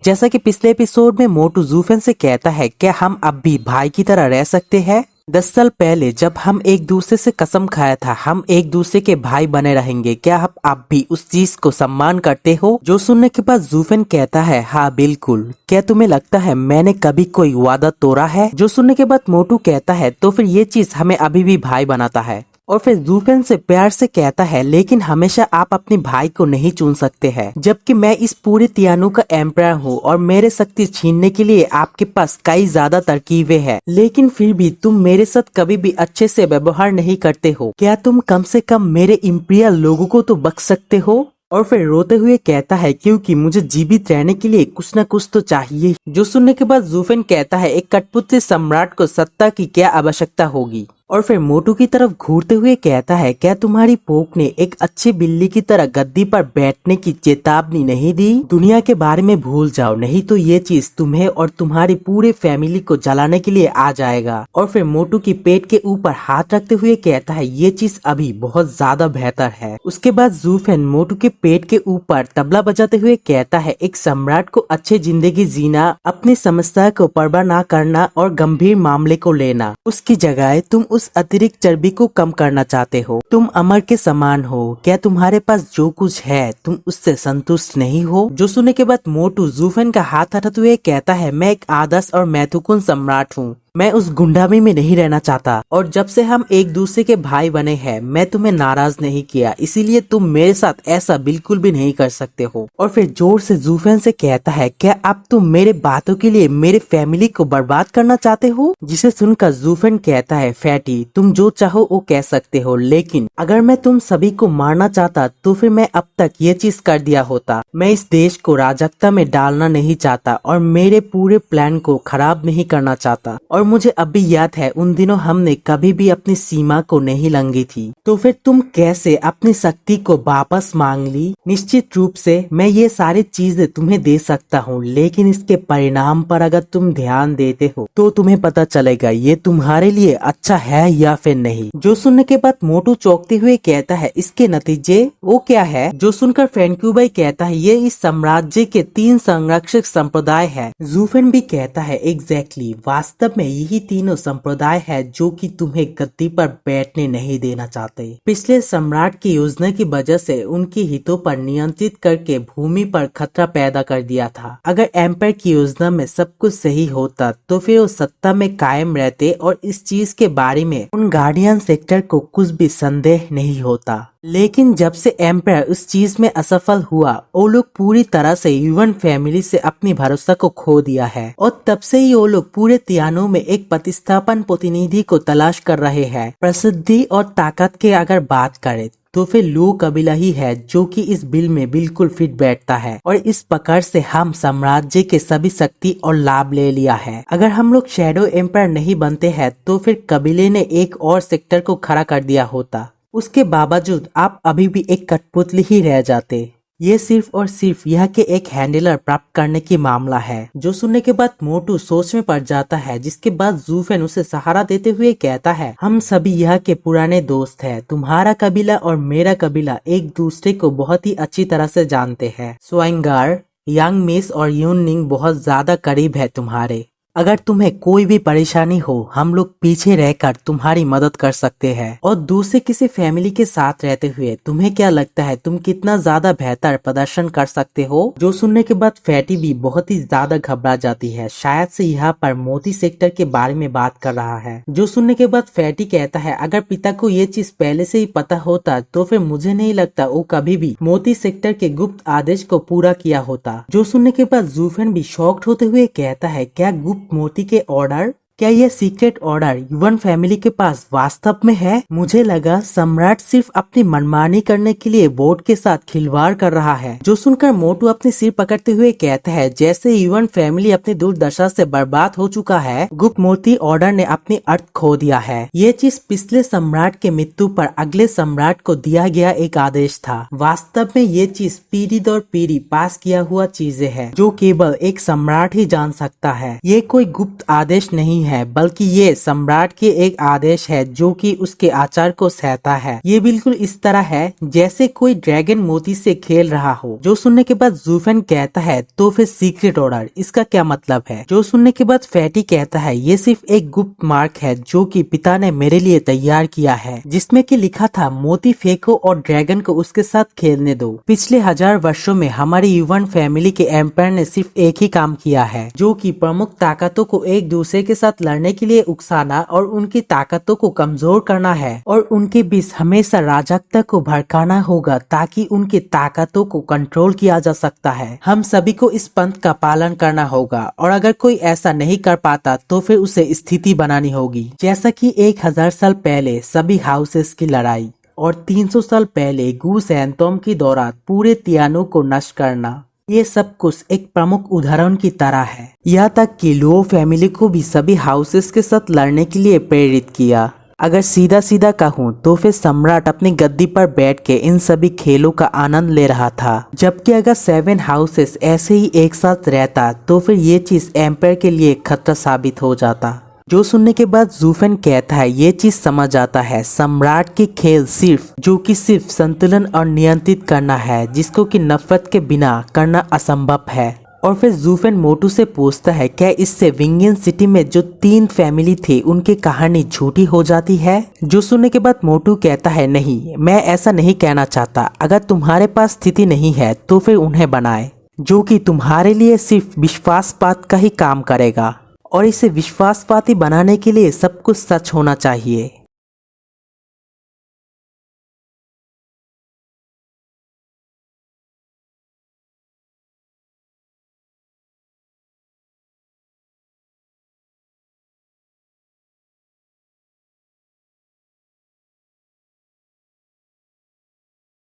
जैसा कि पिछले एपिसोड में मोटू जूफेन से कहता है क्या हम अब भी भाई की तरह रह सकते हैं। 10 साल पहले जब हम एक दूसरे से कसम खाया था हम एक दूसरे के भाई बने रहेंगे, क्या आप अब भी उस चीज को सम्मान करते हो? जो सुनने के बाद जूफेन कहता है हाँ बिल्कुल। क्या तुम्हें लगता है मैंने कभी कोई वादा तोड़ा है? जो सुनने के बाद मोटू कहता है तो फिर ये चीज हमें अभी भी भाई बनाता है। और फिर जूफेन से प्यार से कहता है लेकिन हमेशा आप अपने भाई को नहीं चुन सकते हैं, जबकि मैं इस पूरे तियानु का एम्पायर हूँ और मेरे शक्ति छीनने के लिए आपके पास कई ज्यादा तरकीबें हैं, लेकिन फिर भी तुम मेरे साथ कभी भी अच्छे से व्यवहार नहीं करते हो। क्या तुम कम से कम मेरे इम्पीरियल लोगों को तो बख्श सकते हो? और फिर रोते हुए कहता है क्योंकि मुझे जीवित रहने के लिए कुछ न कुछ तो चाहिए। जो सुनने के बाद जूफेन कहता है एक कठपुतली सम्राट को सत्ता की क्या आवश्यकता होगी। और फिर मोटू की तरफ घूरते हुए कहता है क्या तुम्हारी पोप ने एक अच्छी बिल्ली की तरह गद्दी पर बैठने की चेतावनी नहीं दी? दुनिया के बारे में भूल जाओ, नहीं तो ये चीज तुम्हें और तुम्हारी पूरे फैमिली को जलाने के लिए आ जाएगा। और फिर मोटू की पेट के ऊपर हाथ रखते हुए कहता है ये चीज अभी बहुत ज्यादा बेहतर है। उसके बाद जूफेन मोटू के पेट के ऊपर तबला बजाते हुए कहता है एक सम्राट को अच्छी जिंदगी जीना, अपनी समस्या को परवाह न करना और गंभीर मामले को लेना, उसकी जगह तुम उस अतिरिक्त चर्बी को कम करना चाहते हो। तुम अमर के समान हो, क्या तुम्हारे पास जो कुछ है तुम उससे संतुष्ट नहीं हो? जो सुनने के बाद मोटू जूफेन का हाथ हटाते हुए कहता है मैं एक आदर्श और महत्वपूर्ण सम्राट हूँ, मैं उस गुंडामी में नहीं रहना चाहता और जब से हम एक दूसरे के भाई बने हैं मैं तुम्हें नाराज नहीं किया, इसीलिए तुम मेरे साथ ऐसा बिल्कुल भी नहीं कर सकते हो। और फिर जोर से जूफेन से कहता है क्या अब तुम मेरे बातों के लिए मेरे फैमिली को बर्बाद करना चाहते हो? जिसे सुनकर जूफेन कहता है फैटी तुम जो चाहो वो कह सकते हो, लेकिन अगर मैं तुम सभी को मारना चाहता तो फिर मैं अब तक ये चीज कर दिया होता। मैं इस देश को राजकता में डालना नहीं चाहता और मेरे पूरे प्लान को खराब नहीं करना चाहता। और मुझे अभी याद है उन दिनों हमने कभी भी अपनी सीमा को नहीं लंघी थी, तो फिर तुम कैसे अपनी शक्ति को वापस मांग ली? निश्चित रूप से मैं ये सारी चीजें तुम्हें दे सकता हूँ, लेकिन इसके परिणाम पर अगर तुम ध्यान देते हो तो तुम्हें पता चलेगा ये तुम्हारे लिए अच्छा है या फिर नहीं। जो सुनने के बाद मोटू चौंकते हुए कहता है इसके नतीजे वो क्या है? जो सुनकर फ्रेंक्यूबाई कहता है ये इस साम्राज्य के 3 संरक्षक संप्रदाय है। जूफेन भी कहता है एग्जैक्टली, वास्तव में यही तीनों संप्रदाय है जो कि तुम्हें गद्दी पर बैठने नहीं देना चाहते। पिछले सम्राट की योजना की वजह से उनके हितों पर नियंत्रित करके भूमि पर खतरा पैदा कर दिया था। अगर एम्पायर की योजना में सब कुछ सही होता तो फिर वो सत्ता में कायम रहते और इस चीज के बारे में उन गार्डियन सेक्टर को कुछ भी संदेह नहीं होता। लेकिन जब से एम्पायर उस चीज में असफल हुआ वो लोग पूरी तरह से युवन फैमिली से अपनी भरोसा को खो दिया है और तब से ही वो लोग पूरे तियानु में एक प्रतिस्थापन प्रतिनिधि को तलाश कर रहे हैं। प्रसिद्धि और ताकत के अगर बात करें तो फिर लू कबीला ही है जो कि इस बिल में बिल्कुल फिट बैठता है और इस पकड़ से हम साम्राज्य के सभी शक्ति और लाभ ले लिया है। अगर हम लोग शैडो एम्पायर नहीं बनते हैं तो फिर कबीले ने एक और सेक्टर को खड़ा कर दिया होता। उसके बावजूद आप अभी भी एक कठपुतली ही रह जाते। ये सिर्फ और सिर्फ यह के एक हैंडलर प्राप्त करने की मामला है। जो सुनने के बाद मोटू सोच में पड़ जाता है, जिसके बाद जूफेन उसे सहारा देते हुए कहता है हम सभी यह के पुराने दोस्त हैं। तुम्हारा कबीला और मेरा कबीला एक दूसरे को बहुत ही अच्छी तरह से जानते हैं। स्वाइंगार, यांग मिस और यूनिंग बहुत ज्यादा करीब है तुम्हारे। अगर तुम्हें कोई भी परेशानी हो हम लोग पीछे रहकर तुम्हारी मदद कर सकते हैं। और दूसरे किसी फैमिली के साथ रहते हुए तुम्हें क्या लगता है तुम कितना ज्यादा बेहतर प्रदर्शन कर सकते हो? जो सुनने के बाद फैटी भी बहुत ही ज्यादा घबरा जाती है, शायद से यहाँ पर मोती सेक्टर के बारे में बात कर रहा है। जो सुनने के बाद फैटी कहता है अगर पिता को ये चीज पहले से ही पता होता तो फिर मुझे नहीं लगता वो कभी भी मोती सेक्टर के गुप्त आदेश को पूरा किया होता। जो सुनने के बाद जूफेन भी शॉक्ड होते हुए कहता है क्या गुप्त मोती के ऑर्डर, क्या यह सीक्रेट ऑर्डर युवन फैमिली के पास वास्तव में है? मुझे लगा सम्राट सिर्फ अपनी मनमानी करने के लिए बोर्ड के साथ खिलवाड़ कर रहा है। जो सुनकर मोटू अपने सिर पकड़ते हुए कहता है जैसे युवन फैमिली अपनी दुर्दशा से बर्बाद हो चुका है, गुप्त मोती ऑर्डर ने अपनी अर्थ खो दिया है। ये चीज पिछले सम्राट के मृत्यु पर अगले सम्राट को दिया गया एक आदेश था। वास्तव में ये चीज पीढ़ी दर पीढ़ी पास किया हुआ चीजें है जो केवल एक सम्राट ही जान सकता है। ये कोई गुप्त आदेश नहीं है है, बल्कि ये सम्राट के एक आदेश है जो कि उसके आचार को सहता है। ये बिल्कुल इस तरह है जैसे कोई ड्रैगन मोती से खेल रहा हो। जो सुनने के बाद जूफेन कहता है तो फिर सीक्रेट ऑर्डर, इसका क्या मतलब है? जो सुनने के बाद फैटी कहता है ये सिर्फ एक गुप्त मार्क है जो कि पिता ने मेरे लिए तैयार किया है, जिसमें कि लिखा था मोती फेंको और ड्रैगन को उसके साथ खेलने दो। पिछले 1000 वर्षों में हमारी युवन फैमिली के एम्पायर ने सिर्फ एक ही काम किया है, जो कि प्रमुख ताकतों को एक दूसरे के साथ लड़ने के लिए उकसाना और उनकी ताकतों को कमजोर करना है और उनके बीच हमेशा राजकता को भड़काना होगा ताकि उनकी ताकतों को कंट्रोल किया जा सकता है। हम सभी को इस पंथ का पालन करना होगा और अगर कोई ऐसा नहीं कर पाता तो फिर उसे स्थिति बनानी होगी, जैसा कि 1000 साल पहले सभी हाउसेस की लड़ाई और 300 साल पहले गूस एंथोम की दौरान पूरे तियानो को नष्ट करना। ये सब कुछ एक प्रमुख उदाहरण की तरह है। यहाँ तक कि लुओ फैमिली को भी सभी हाउसेस के साथ लड़ने के लिए प्रेरित किया। अगर सीधा सीधा कहूँ तो फिर सम्राट अपनी गद्दी पर बैठ के इन सभी खेलों का आनंद ले रहा था, जबकि अगर 7 हाउसेस ऐसे ही एक साथ रहता तो फिर ये चीज एम्पायर के लिए खतरा साबित हो जाता। जो सुनने के बाद जूफेन कहता है ये चीज समझ आता है, सम्राट के खेल सिर्फ संतुलन और नियंत्रित करना है, जिसको कि नफरत के बिना करना असंभव है। और फिर जूफेन मोटू से पूछता है क्या इससे विंगियन सिटी में जो 3 फैमिली थी उनकी कहानी झूठी हो जाती है? जो सुनने के बाद मोटू कहता है नहीं, मैं ऐसा नहीं कहना चाहता। अगर तुम्हारे पास स्थिति नहीं है तो फिर उन्हें बनाए, जो कि तुम्हारे लिए सिर्फ विश्वासपात का ही काम करेगा और इसे विश्वासपाती बनाने के लिए सब कुछ सच होना चाहिए।